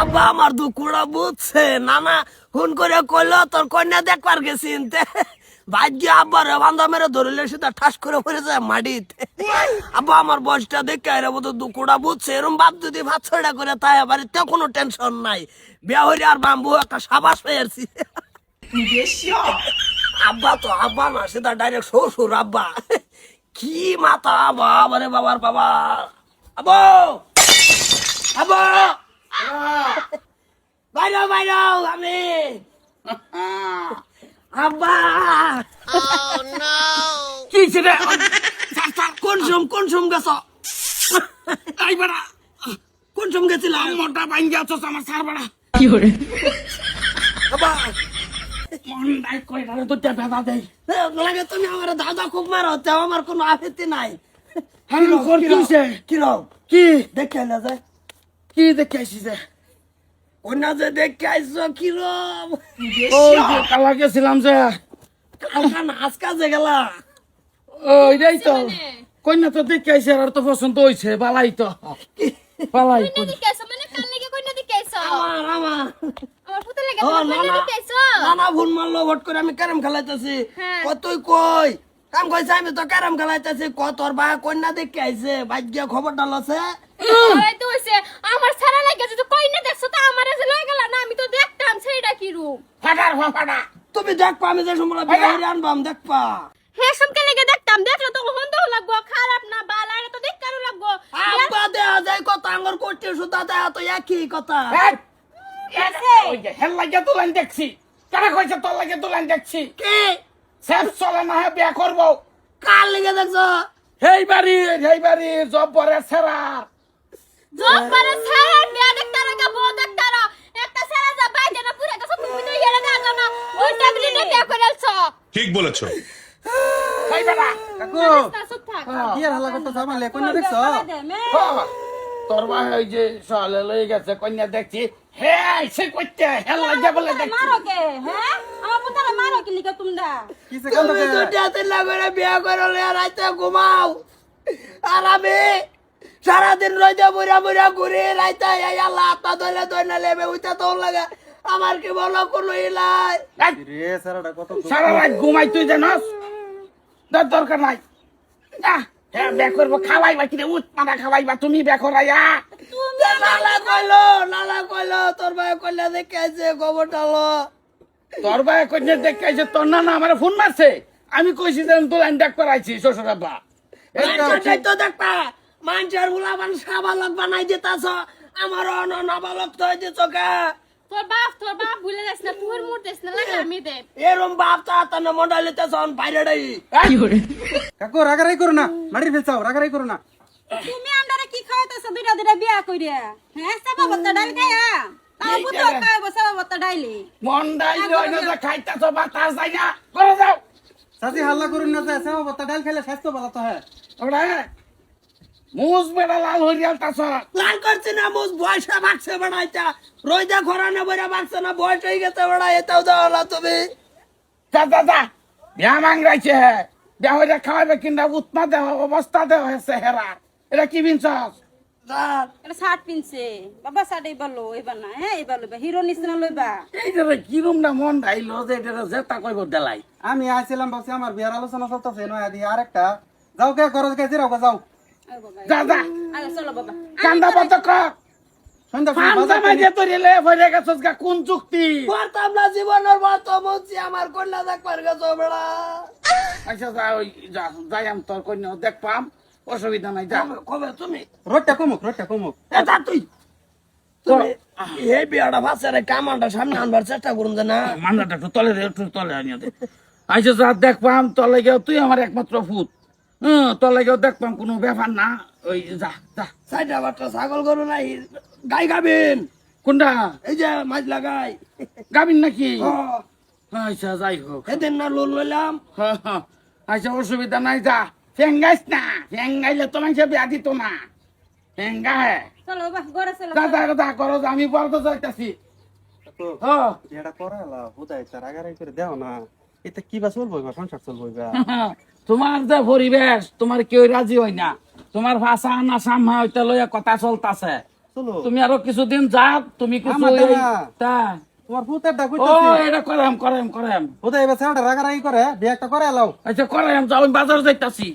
আব্বা আমার দুকুড়া বুঝছে নানা ফোন করে কইলো তোর কন্যা দেখবার গেছিন ভাগ্য আব্বার বান্ধা মেরে ধরলে সেটা ঠাস করে পড়ে যায় মাটিতে। আব্বা আমার বয়সটা দেখে এর মতো দুকুড়া বুঝছে এরম বাপ যদি ভাত ছড়া করে তাই বাড়িতে কোনো টেনশন নাই। বিয়া হইলে আর বাম্বু একটা সাবাস পেয়েছি। আব্বা তো আব্বা না সেটা ডাইরেক্ট শ্বশুর আব্বা। কি মাথা বাবা রে বাবার বাবা। আব্বা আব্বা বাইরে বাইরে আমি আব্বা কি রে কোন সোম গেছ আইবাড়া কোন সোম গেছিলাম মোটা বাইন গেছ আমার সার বাড়া কি করে আব্বা মন ডাই করে ধরে তো ব্যথা দেই লাগে তুমি আমার দাদা খুব মারো তেও আমার কোনো আপত্তি নাই। হ্যাঁ করতেছে কি রকম কি দেখে না যায় কি দেখে আসিছে ওনা যে দেখে আইছো কি রকম ওই যে কালা গেছিলাম যে কালকা নাচ কাজে গেলা ওইটাই তো কন্যা তো দেখে আইছে আর তো পছন্দ হইছে বালাই তো বালাই কন্যা দেখে আইছো মানে কাল লাগি কন্যা দেখে আইছো আমার পুতে লাগে কন্যা দেখে আইছো নানা ফোন মারলো ভট করে আমি ক্যারাম খেলাইতেছি কতই কই কাম কইছে আমি তো ক্যারাম খেলাইতেছি তোর বা কন্যা দেখে আইছে ভাগ্য খবর ডালছে ওই তো হইছে আমার সারা লাগে যদি কন্যা দেখছো তো আমারে যে লই গেল না আমি তো দেখতাম সেইটা কি রূপ ফাটা তুমি দেখবা আমি যে সময় বিয়ে হইরে আনবাম দেখবা হে সমকে লাগে দেখতাম দেখলে তো সন্দেহ লাগবো খারাপ না বালা এটা তো দেখকানো লাগবো আব্বা দেয়া যায় কথা আঙ্গুর করতে সুতা দেয়া তো একই কথা ওই যে হেল লাগিয়া তুলান দেখছি কারা কইছে তোর লাগে তুলান দেখছি কি সেফ চলে না হে বিয়া করবো কার লেগে দেখছো হেই বাড়ি জব পরে সেরা জব করে সারা বিয়া দেখতারা কা বউ দেখতারা একটা সারা যা বাইরে না পুরো কাছে তুমি তো ইয়া না জানো ওই টাবলিতে বিয়া করেলছো ঠিক বলেছো হেই বেটা কাকু সুত থাক কি আর হাল্লা করতেছ আমার লে কন্যা দেখছো তোর ভাই ওই যে সালে লই গেছে কন্যা দেখছি হে সে কইতে হেল লাগিয়া বলে দেখছি মারো কে হ্যাঁ আমার পুতারে মারো কি লিখা তোমরা কিসে কান্দ তুমি তো যাতে লাগরে বিয়া করলে রাতে ঘুমাও আর আমি সারাদিন রইতে বুড়া ঘুরে রাইতে এই আল্লাহ আত্মা ধরে লেবে উইতে তো লাগে আমার কি বলো কোনো ইলাই রে সারাটা কত সারা রাত ঘুমাই তুই জানস দরকার নাই না হ্যাঁ বিয়া করবো খাওয়াইবা কিনে উৎপাদা খাওয়াইবা তুমি বিয়া করাইয়া নালা কইলো তোর ভাই কইলা দেখে আছে খবরটালো তোর ভাই কন্যা দেখাইছে তোর না আমার ফোন মারছে আমি কইছি যে তোর লাইন ডাক করাইছি শ্বশুর আব্বা তো দেখবা মানুষের বুলাবান সাবালক বানাই দিতাছ আমার নাবালক তো দিছ কে তোর বাপ ভুলে যাস না তুই মুরতেছ না লাগা আমি দে এরম বাপ তা তনে মন্ডলিতে সন বাইরে ডাই কাকু রাগারাই করো না মাটির ফেলছাও রাগারাই করো না তুমি আমদারে কি খাওয়াইতেছ দুইটা বিয়া কইরা হ্যাঁ সাবা বত্তা ডাল খায়া তাও পুতো খাইবো সাবা বত্তা ডাইলি মন ডাইলে ওই না খাইতাছ বাতাস যাই না করে যাও সাজি হাল্লা করুন না যে সেবা বত্তা ডাল খেলে স্বাস্থ্য ভালো তো হয় ওরা মুজ বেড়া লাল হইয়াল তাছ লাল করছে না মুজ বয়সে বাড়ছে বেড়াইতা রইদা ঘরানে বইরা বাড়ছে না বয়স হয়ে গেছে বেড়া এটাও দাও তুমি যা বিয়া মাংরাইছে হ্যাঁ বিয়া হইয়া খাওয়াবে কিনা উৎমা দেহ অবস্থা দেহ হয়েছে হেরা এটা কি বিনছস এটা শার্ট পিনছে বাবা শার্ট এইবার লো এইবার না হ্যাঁ এইবার লইবা হিরো নিচিনা লইবা এইটা কিরম না মন ডাইলো যে এটা জেতা কইব দেলাই আমি আইছিলাম ভাবছি আমার বিয়ার আলোচনা চলতেছে নয়া দিয়ে আরেকটা যাও কে খরচ কে জিরাও যাও যা আগে চলো বাবা কান্দা বতক সন্ধ্যা পাঁচটা মাইজে তরিলে ভরে গেছস গা কোন চুক্তি পারতাম না জীবনের বাত বলছি আমার কন্যা দেখবার গেছো বেড়া আচ্ছা যা ওই যাই আমি তোর কন্যা দেখ পাম অসুবিধা নাই যা কবে তুমি রোডটা কমুক এটা তুমি এই বিয়াটা ভাষারে কামানটা সামনে আনবার চেষ্টা করুন যে না মান্নাটা একটু তলে আনিয়া দে আচ্ছা যা দেখ পাম তলে গেও তুই আমার একমাত্র ফুট তলে গেও দেখ পাম কোনো ব্যাপার না ওই যা সাইডা বাচ্চা ছাগল গরু নাই গাই গাবিন কোনটা এই যে মাছ লাগাই গাবিন নাকি আচ্ছা যাই হোক সেদিন না লোন লইলাম আচ্ছা অসুবিধা নাই যা ফেঙ্গাইস না ফেঙ্গাইলে তো মানুষের বিয়া দিত না ফেঙ্গা হ্যাঁ চলো বাবা ঘরে চলো যা করো আমি বলতে যাইতাছি এটা করালা হুদাই রাগারাই করে দেও না এটা কি বা চলবো এবার সংসার চলবো এবার তোমার যে পরিবেশ তোমার কেউ রাজি হয় না তোমার ভাষা না সামহা ওইটা লইয়া কথা চলতাছে চলো তুমি আরো কিছুদিন যাও, তুমি কিছু আমার এই- না। তা তোমার ভূতের ডাক ও হইতাছে এটা করাম করাম করাম হুদাই এবার ছেলেটা রাগারাগি করে বিয়ে একটা করে এলাও আচ্ছা করাম যাও, আমি বাজারে যাইতাছি।